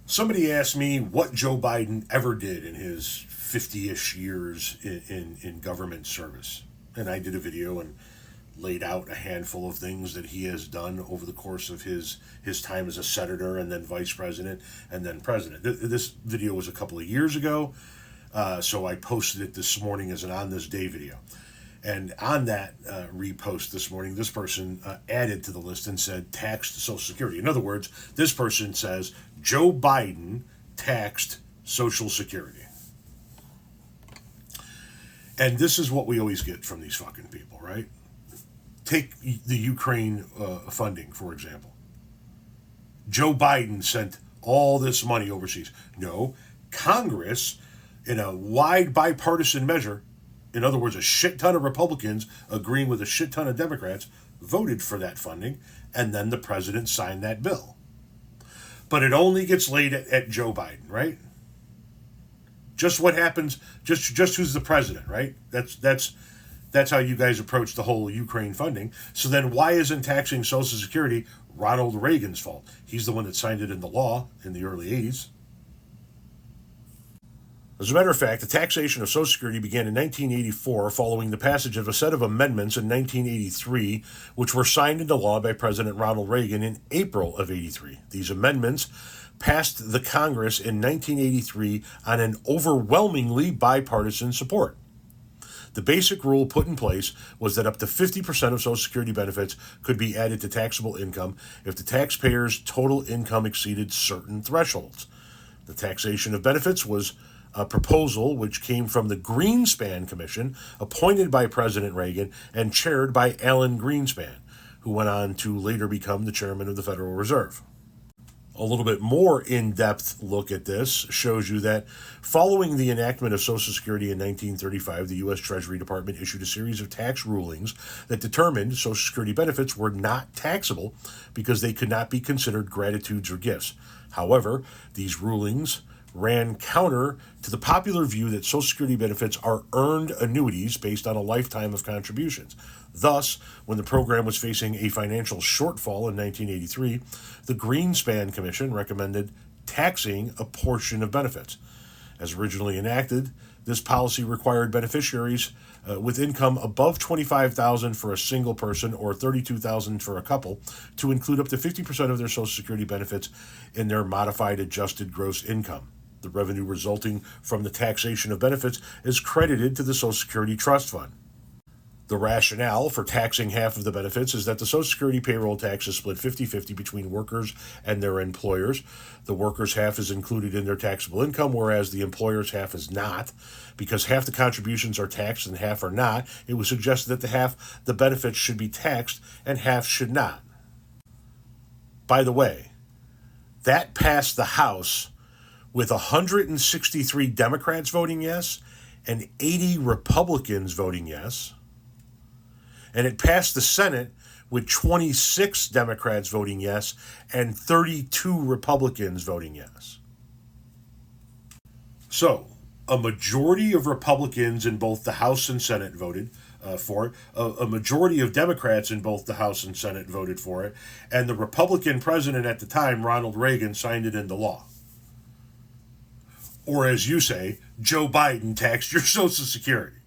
Somebody asked me what Joe Biden ever did in his 50-ish years in government service. And I did a video and laid out a handful of things that he has done over the course of his time as a senator and then vice president and then president. This video was a couple of years ago, so I posted it this morning as an On This Day video. And on that repost this morning, this person added to the list and said taxed Social Security. In other words, this person says Joe Biden taxed Social Security. And this is what we always get from these fucking people, right? Take the Ukraine funding, for example. Joe Biden sent all this money overseas. No, Congress, in a wide bipartisan measure, in other words, a shit ton of Republicans agreeing with a shit ton of Democrats, voted for that funding, and then the president signed that bill. But it only gets laid at Joe Biden, right? Just what happens, just who's the president, right? That's how you guys approach the whole Ukraine funding. So then why isn't taxing Social Security Ronald Reagan's fault? He's the one that signed it into law in the early 80s. As a matter of fact, the taxation of Social Security began in 1984 following the passage of a set of amendments in 1983, which were signed into law by President Ronald Reagan in April of 83. These amendments passed the Congress in 1983 on an overwhelmingly bipartisan support. The basic rule put in place was that up to 50% of Social Security benefits could be added to taxable income if the taxpayer's total income exceeded certain thresholds. The taxation of benefits was a proposal which came from the Greenspan Commission, appointed by President Reagan and chaired by Alan Greenspan, who went on to later become the chairman of the Federal Reserve. A little bit more in-depth look at this shows you that following the enactment of Social Security in 1935, the U.S. Treasury Department issued a series of tax rulings that determined Social Security benefits were not taxable because they could not be considered gratitudes or gifts. However, these rulings ran counter to the popular view that Social Security benefits are earned annuities based on a lifetime of contributions. Thus, when the program was facing a financial shortfall in 1983, the Greenspan Commission recommended taxing a portion of benefits. As originally enacted, this policy required beneficiaries with income above $25,000 for a single person or $32,000 for a couple to include up to 50% of their Social Security benefits in their modified adjusted gross income. The revenue resulting from the taxation of benefits is credited to the Social Security Trust Fund. The rationale for taxing half of the benefits is that the Social Security payroll tax is split 50-50 between workers and their employers. The workers' half is included in their taxable income, whereas the employer's half is not. Because half the contributions are taxed and half are not, it was suggested that the benefits should be taxed and half should not. By the way, that passed the House with 163 Democrats voting yes and 80 Republicans voting yes. And it passed the Senate with 26 Democrats voting yes and 32 Republicans voting yes. So, a majority of Republicans in both the House and Senate voted for it. A majority of Democrats in both the House and Senate voted for it. And the Republican president at the time, Ronald Reagan, signed it into law. Or as you say, Joe Biden taxed your Social Security.